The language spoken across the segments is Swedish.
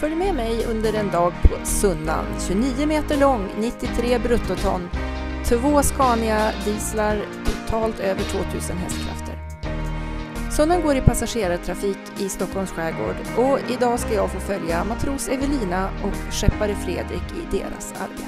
Följ med mig under en dag på Sunnan. 29 meter lång, 93 bruttoton, 2 Scania dieslar, totalt över 2000 hästkrafter. Sunnan går i passagerartrafik i Stockholms skärgård och idag ska jag få följa matros Evelina och skeppare Fredrik i deras arbete.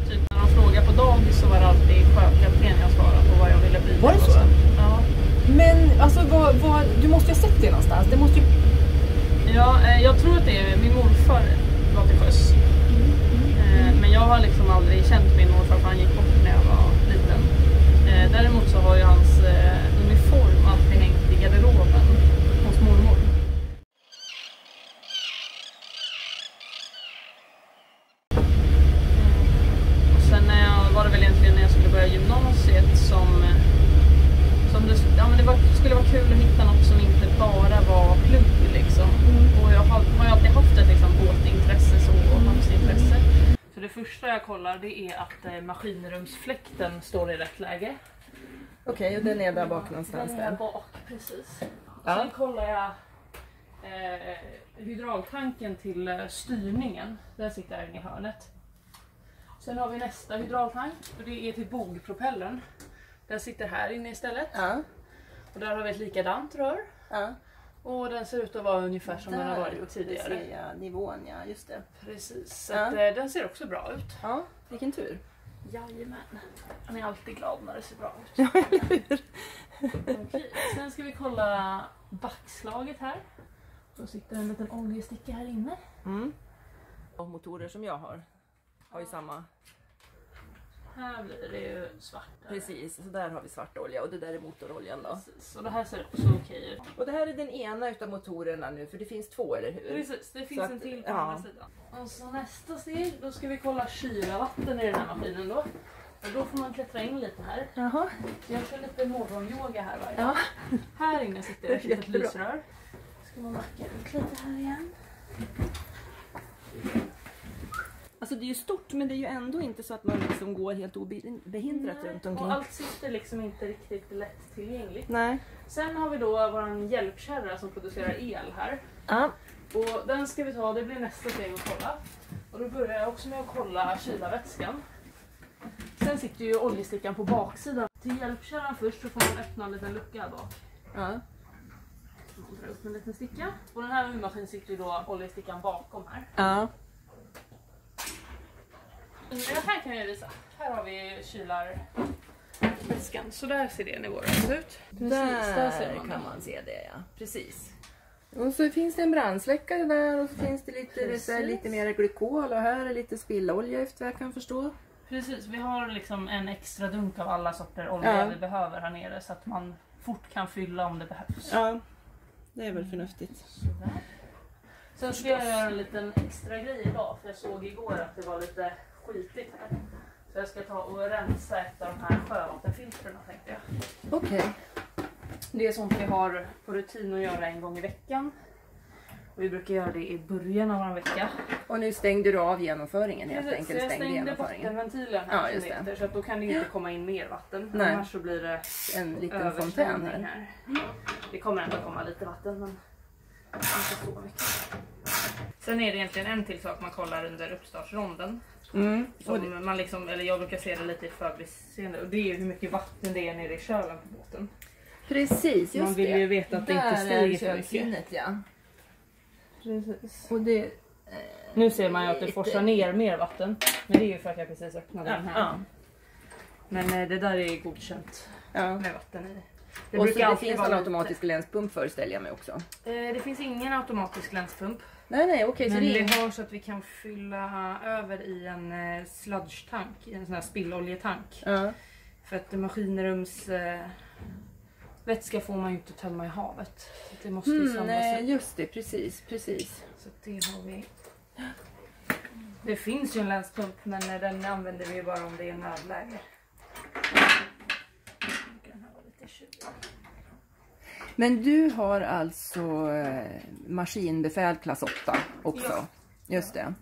Typ när de frågar på dagis så var det alltid sjökapten jag svarade på vad jag ville bli. Var det så? Ja. Men alltså, du måste ju ha sett det någonstans. Det måste ju... Ja, jag tror att det är min morfar var till sjöss. Men jag har liksom aldrig känt min morfar för han gick bort när jag var liten. Däremot så har ju hans uniform alltid hängt i garderoben hos mormor. Och sen var det väl egentligen när jag skulle börja gymnasiet som det skulle vara kul att hitta något som inte bara var plugg liksom. Och jag har ju alltid haft ett liksom båtintresse och havsintresse. Så det första jag kollar det är att maskinrumsfläkten står i rätt läge. Okej, och den är där bak någonstans. Den är där bak, precis. Ja. Sen kollar jag hydraultanken till styrningen. Där sitter den i hörnet. Sen har vi nästa hydraultank och det är till bogpropellern. Den sitter här inne istället. Ja. Och där har vi ett likadant rör. Ja. Och den ser ut att vara ungefär som den har varit tidigare. Det ser jag nivån, ja, just det. Precis, så att, den ser också bra ut. Ja, vilken tur. Jajamän. Han är alltid glad när det ser bra ut. Ja, eller hur? Okej. Sen ska vi kolla backslaget här. Då sitter en liten oljesticka här inne. Och motorer som jag har ju samma. Här blir det ju svart. Precis, så där har vi svart olja och det där är motoroljan då. Precis, och det här ser också okej ut. Och det här är den ena utav motorerna nu, för det finns två, eller hur? Precis, det finns Så en till på ja. andra sidan. Och så nästa steg, då ska vi kolla kylvatten i den här maskinen då. Och då får man klättra in lite här. Jaha. Jag kör lite morgonyoga här varje Ja. dag. Här inne sitter ett litet Jättebra. lysrör. Ska man backa ut lite här igen. Alltså det är ju stort, men det är ju ändå inte så att man liksom går helt obehindrat runt omkring. Och allt sitter liksom inte riktigt lätt tillgängligt. Nej. Sen har vi då våran hjälpkärra som producerar el här. Ja. Och den ska vi ta, det blir nästa steg att kolla. Och då börjar jag också med att kolla kylarvätskan. Sen sitter ju oljestickan på baksidan. Till hjälpkärran först så får man öppna en liten lucka här bak. Ja. Man drar upp en liten sticka. Och den här maskinen sitter ju då oljestickan bakom här. Ja. Här kan jag visa. Här har vi kylarvätskan. Så där ser det nivåer ut. Precis, där ser man kan man se det, ja. Precis. Och så finns det en brandsläckare där och så finns det lite mer glykol och här är lite spillolja efter vad jag kan förstå. Precis, vi har liksom en extra dunk av alla sorter olja vi behöver här nere så att man fort kan fylla om det behövs. Ja, det är väl förnuftigt. Sådär. Sen ska jag göra en liten extra grej idag för jag såg igår att det var lite skitigt här. Så jag ska ta och rensa ett av de här sjövattenfiltrerna tänkte jag. Okej. Det är sånt vi har på rutin att göra en gång i veckan. Och vi brukar göra det i början av en vecka. Och nu stängde du av genomföringen helt Precis, enkelt. jag stängde bottenventilen här som det heter, så att då kan det inte komma in mer vatten. Nej. Annars så blir det En liten fontän här. Det kommer ändå komma lite vatten men inte så mycket. Sen är det egentligen en till sak man kollar under uppstartsronden. Som man liksom, eller jag brukar se det lite i förbiseende. Och det är ju hur mycket vatten det är nere i kölen på båten. Precis, just man vill ju veta att det inte stiger för mycket. Sinnet, ja. Precis. Och det, nu ser man ju att det forsar ner mer vatten. Men det är ju för att jag precis öppnade den här. Ja. Men det där är godkänt med vatten i. Och så det finns en automatisk länspump föreställer jag mig också. Det finns ingen automatisk länspump. Nej, okej. Men Så det vi har så att vi kan fylla över i en sludge-tank, i en sån här spilloljetank. Ja. För att maskinrums vätska får man ju inte tömma i havet. Det måste ju samlas upp. Just det, precis. Så det har vi. Det finns ju en länspump men den använder vi bara om det är nödläge. Men du har alltså maskinbefäl klass 8 också. Ja. Just det.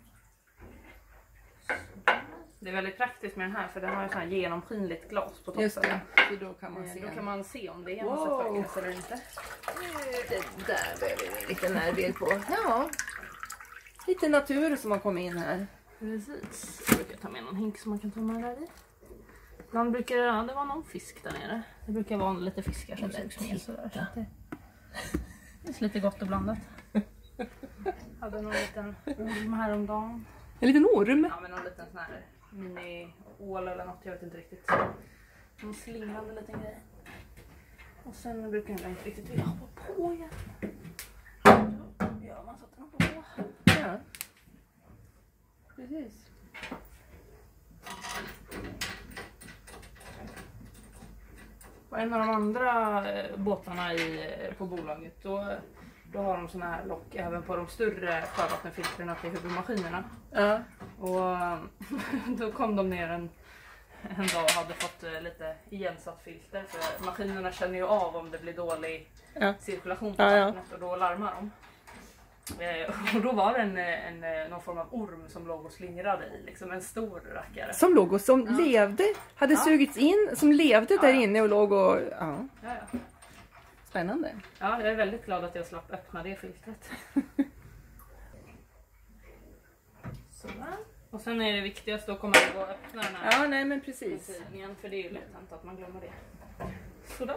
Det är väldigt praktiskt med den här för den har ju så här genomskinligt glas på toppen. Just det, så då kan man se. Då kan man se om det är massa sjögräs eller inte. Det där behöver vi en liten närbild på. Ja, lite natur som har kommit in här. Precis. Jag brukar ta med någon hink som man kan ta med där i. Ibland brukar det vara någon fisk där nere. Det brukar vara lite fiskar som sugs ner sådär. Så det är lite gott och blandat. Hade någon liten orm häromdagen. En liten orm? Ja, men någon liten sån här mini-ål eller något, jag vet inte riktigt. Någon slingrande liten grej. Och sen brukar jag inte riktigt vilja hoppa på igen. Ja, man satte den på. Ja. Precis. Och en av de andra båtarna på bolaget, då har de såna här lock även på de större sjövattenfiltrerna till huvudmaskinerna. Ja. Och då kom de ner en dag och hade fått lite igensatt filter. För maskinerna känner ju av om det blir dålig cirkulation på vattnet och då larmar de. Och då var det någon form av orm som låg och slingrade i, liksom en stor rackare. Som låg och som levde, hade sugits in, som levde där inne och låg och... Ja. Spännande. Ja, jag är väldigt glad att jag slapp öppna det filtret. Sådär. Och sen är det viktigast att komma ihåg att öppna den här. Ja, nej men precis. Igen, för det är ju lätt hänt att man glömmer det. Sådär.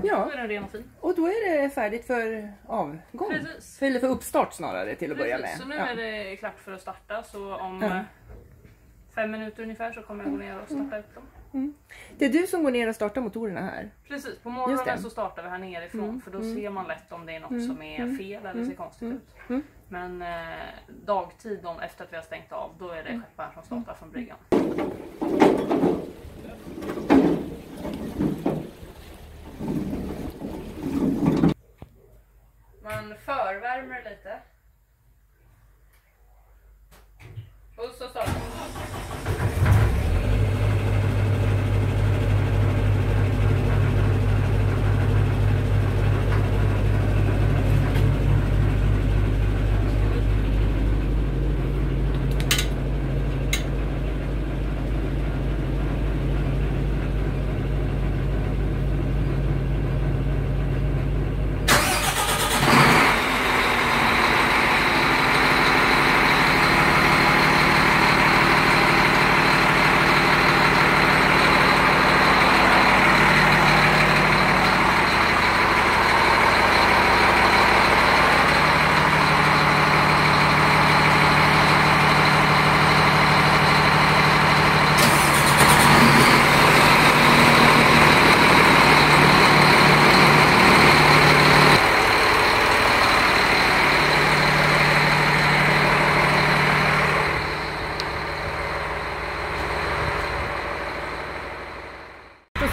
Ja, Då är den ren och fin. och då är det färdigt för avgång. Precis. Eller för uppstart snarare till att börja med. Så nu är det klart för att starta, så om 5 minuter ungefär så kommer jag gå ner och starta upp dem. Det är du som går ner och startar motorerna här? Precis, på morgonen så startar vi här nerifrån för då ser man lätt om det är något som är fel eller ser konstigt ut. Men dagtid efter att vi har stängt av, då är det skepparen som startar från bryggan. Man förvärmer lite. Och så startar man.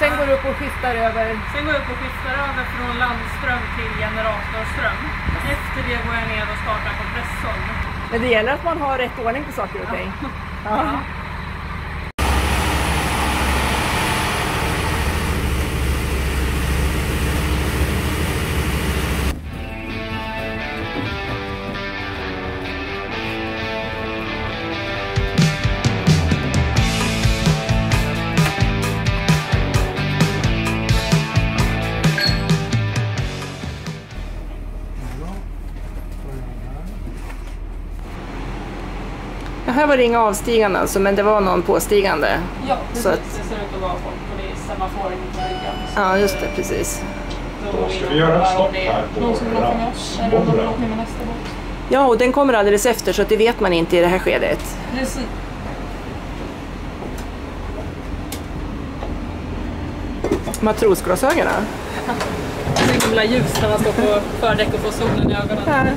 Sen går du upp och skiftar över? Sen går jag upp och skiftar över från landström till generatorström. Efter det går jag ner och startar kompressorn. Men det gäller att man har rätt ordning på saker och ting. Ja. Här var det inga avstigande alltså, men det var någon påstigande. Ja, precis. Så att... Det ser ut att vara folk och det är semaforer på bryggan. Ja, just det, precis. Då ska vi göra stopp här på någon som vill åka med oss eller om de vill åka med nästa båt. Ja, och den kommer alldeles efter så att det vet man inte i det här skedet. Precis. Matrosglasögonen. Det är himla ljus när man står på fördäck och får solen i ögonen. Här.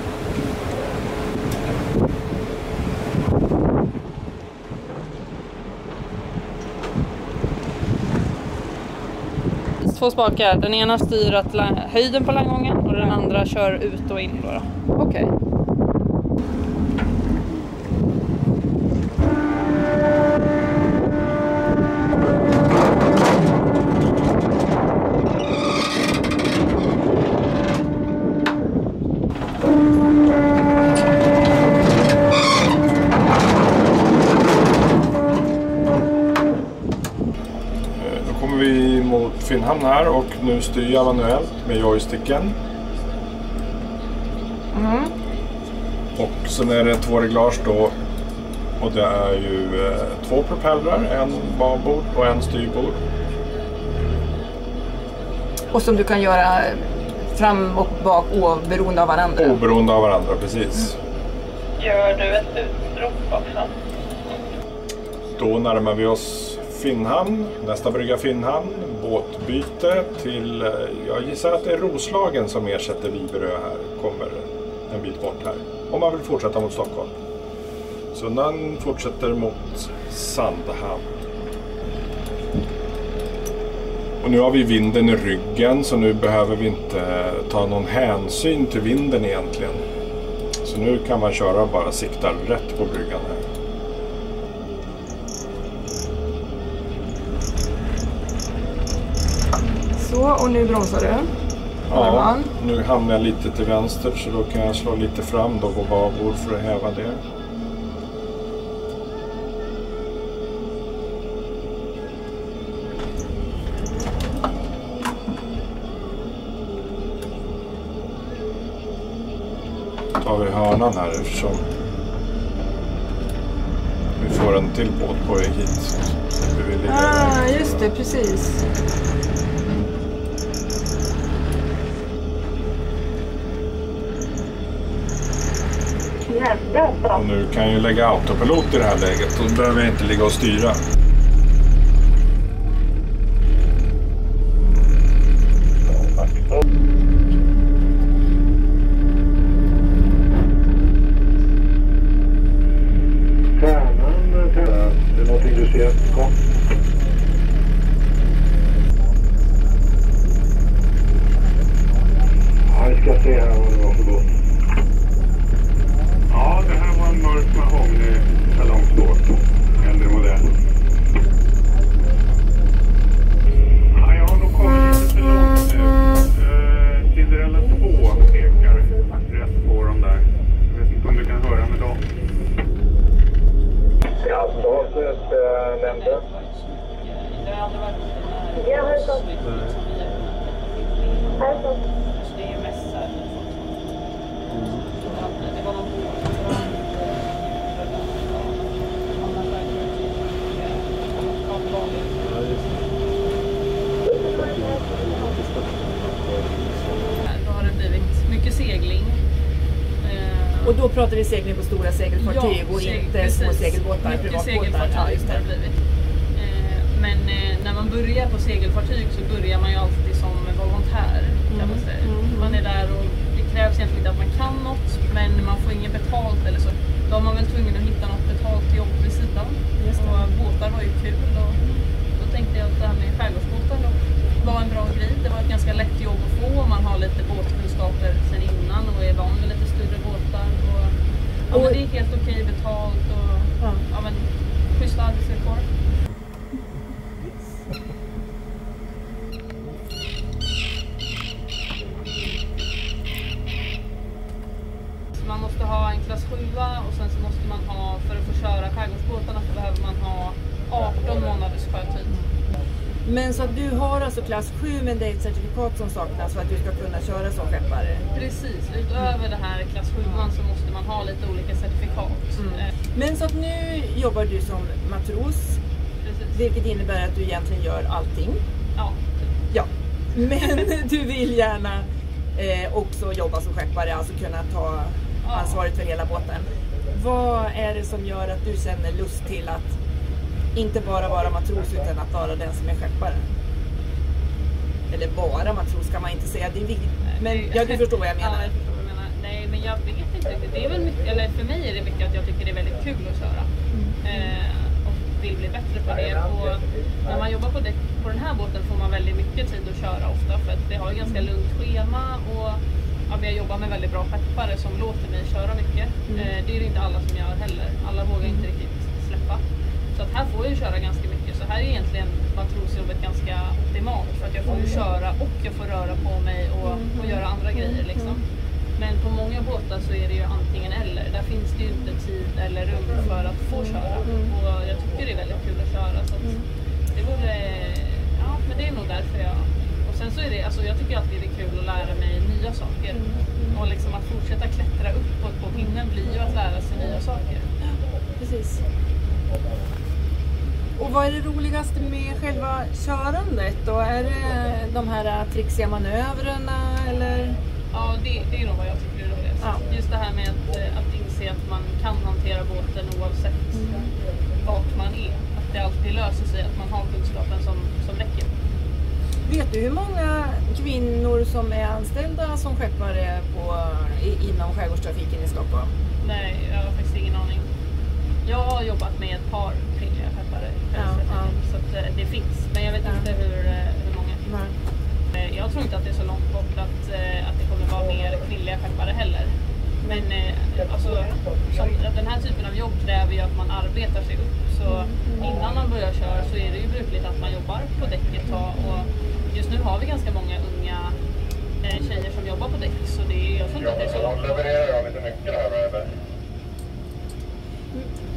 Två spakar. Den ena styr att höjden på landgången och den andra kör ut och in då. Okej. Finnhamn här och nu styr jag manuellt med joysticken. Och sen är det 2 reglage då. Och det är ju 2 propellrar, en babord och en styrbord. Och som du kan göra fram och bak oberoende av varandra. Oberoende av varandra, precis. Gör du ett utrop också? Då närmar vi oss Finnhamn, nästa brygga Finnhamn, båtbyte till, jag gissar att det är Roslagen som ersätter Viberö här, kommer en bit bort här. Om man vill fortsätta mot Stockholm. Sunnan fortsätter mot Sandhamn. Och nu har vi vinden i ryggen så nu behöver vi inte ta någon hänsyn till vinden egentligen. Så nu kan man köra och bara sikta rätt på bryggan här. Så, och nu bromsar du. Ja, nu hamnar jag lite till vänster så då kan jag slå lite fram då på babord för att häva det. Tar vi hörnan här eftersom vi får en till båt på väg hit. Just det, precis. Och nu kan jag ju lägga autopilot i det här läget och då behöver jag inte ligga och styra. Det är någonting du ser? Kom. Ja, vi ska se här vad det var för båt. Ja, det här var en mörk mahogny salongsbåt. Äldre modell. Ja, jag har nog kommit lite för långt nu. Cinderella 2 pekar rätt på dem där. Jag vet inte om du kan höra med dem. Ja, status nämnde. Ja, hejsan. Hejsan. Det är mässar. Det var någon Då har det blivit mycket segling. Och då pratar vi segling på stora segelfartyg och inte små segelbåtar, mycket privatbåtar. segelfartyg Ja, just har det det. blivit. Men när man börjar på segelfartyg så börjar man ju alltid som volontär. Kan man säga. Man är där och det krävs egentligen inte att man kan något, men man får inget betalt eller så. Då var man väl tvungen att hitta något betalt jobb vid sidan. Och båtar var ju kul och då tänkte jag att det här med skärgårdsbåtar var en bra grej. Det var ett ganska lätt jobb att få om man har lite båtkunskaper sen innan och är van med lite större båtar. Och men det är helt okej betalt och ja, men schyssta arbetsvillkor. Man måste ha en klass 7 och sen så måste man ha, för att få köra skärgårdsbåtarna så behöver man ha 18 månaders sjötid. Men så att du har alltså klass 7 men det är ett certifikat som saknas för att du ska kunna köra som skeppare? Precis, utöver det här klass 7 så måste man ha lite olika certifikat. Men så att nu jobbar du som matros, Precis. vilket innebär att du egentligen gör allting. Ja, Ja, men du vill gärna också jobba som skeppare, alltså kunna ta ansvaret för hela båten. Vad är det som gör att du känner lust till att inte bara vara matros utan att vara den som är skeppare? Eller bara matros kan man inte säga, det är viktigt. Men ja, du förstår vad jag menar. Ja, jag förstår vad du menar. Nej, men jag vet inte riktigt. Det är väl mycket, eller för mig är det mycket att jag tycker det är väldigt kul att köra. Och vill bli bättre på det. Och när man jobbar på den här båten får man väldigt mycket tid att köra ofta. För att det har ett ganska lugnt schema. Och ja, jag jobbar med väldigt bra skeppare som låter mig köra mycket. Det är det inte alla som gör heller. Alla vågar inte riktigt släppa. Så att här får jag köra ganska mycket. Så här är egentligen matrosjobbet ganska optimalt. För att jag får ju köra och jag får röra på mig och göra andra grejer liksom. Men på många båtar så är det ju antingen eller. Där finns det ju inte tid eller rum för att få köra. Och jag tycker det är väldigt kul att köra. Så att det vore, ja, men det är nog därför jag... Och sen så är det, alltså jag tycker alltid det är kul att lära mig nya saker. Och liksom att fortsätta klättra uppåt på pinnen blir ju att lära sig nya saker. Precis. Och vad är det roligaste med själva körandet då? Är det de här trixiga manövrarna eller? Ja, det är nog vad jag tycker är roligast. Ja. Just det här med att inse att man kan hantera båten oavsett vart man är. Att det alltid löser sig, att man har kunskapen som räcker. Vet du hur många kvinnor som är anställda som skeppare inom skärgårdstrafiken i Stockholm? Nej, jag har faktiskt ingen aning. Jag har jobbat med ett par kvinnliga skeppare. Så att det finns, men jag vet inte hur många. Nej. Jag tror inte att det är så långt bort att det kommer vara mer kvinnliga skeppare heller. Men alltså, som den här typen av jobb kräver ju att man arbetar sig upp. Så innan man börjar köra så är det ju brukligt att man jobbar på däck ett tag. Och just nu har vi ganska många unga tjejer som jobbar på däck. Så jag tror inte att det är så långt bort. Levererar jag lite nyckel här eller?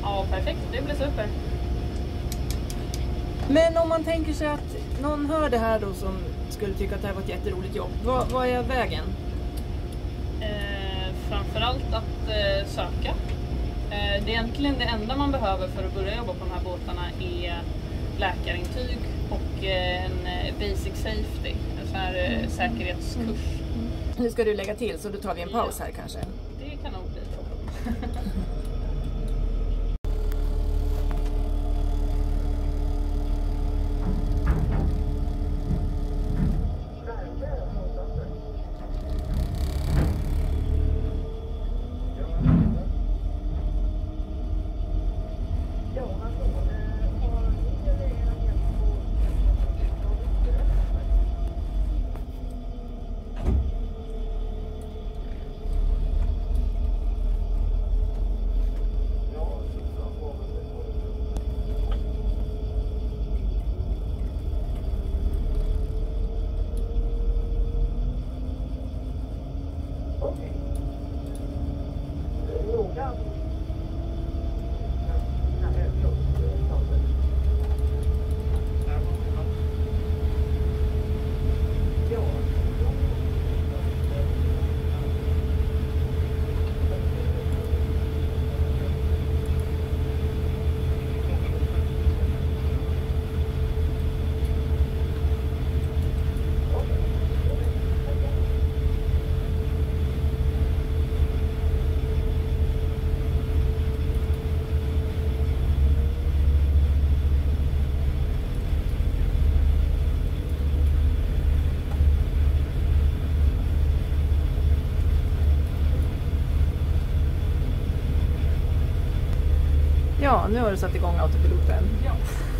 Ja, perfekt. Det blir super. Men om man tänker sig att någon hör det här då som skulle tycka att det här var ett jätteroligt jobb. Vad är vägen? Framförallt att söka. Det är egentligen det enda man behöver för att börja jobba på de här båtarna är läkarintyg och en basic safety, en sån här säkerhetskurs. Nu ska du lägga till så då tar vi en paus här kanske. Det kan nog bli toppen. Ja, nu har du satt igång autopiloten.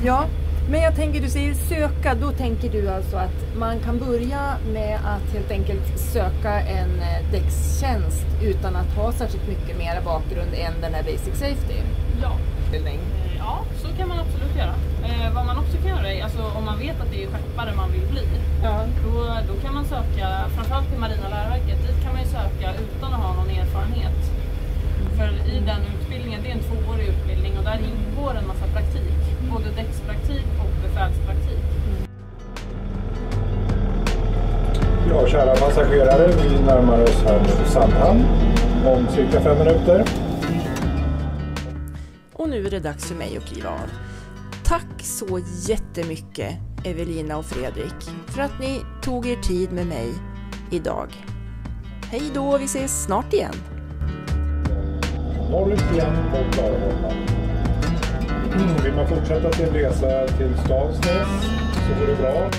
Ja, men jag tänker, du säger söka, då tänker du alltså att man kan börja med att helt enkelt söka en däckstjänst utan att ha särskilt mycket mer bakgrund än den här basic safety? Ja. Ja, så kan man absolut göra. Vad man också kan göra är, alltså, om man vet att det är skeppare man vill bli, då kan man söka, framförallt till Marina läroverket, dit kan man ju söka utan att ha någon erfarenhet. För i den utbildningen, det är en 2-årig utbildning och där ingår en massa praktik, både däckspraktik och befälspraktik. Ja, kära passagerare, vi närmar oss här nu Sandhamn om cirka 5 minuter. Och nu är det dags för mig att kliva av. Tack så jättemycket Evelina och Fredrik för att ni tog er tid med mig idag. Hej då, vi ses snart igen. Norrut igen på Klarholmen. Vill man fortsätta sin resa till Stavsnäs så går det bra.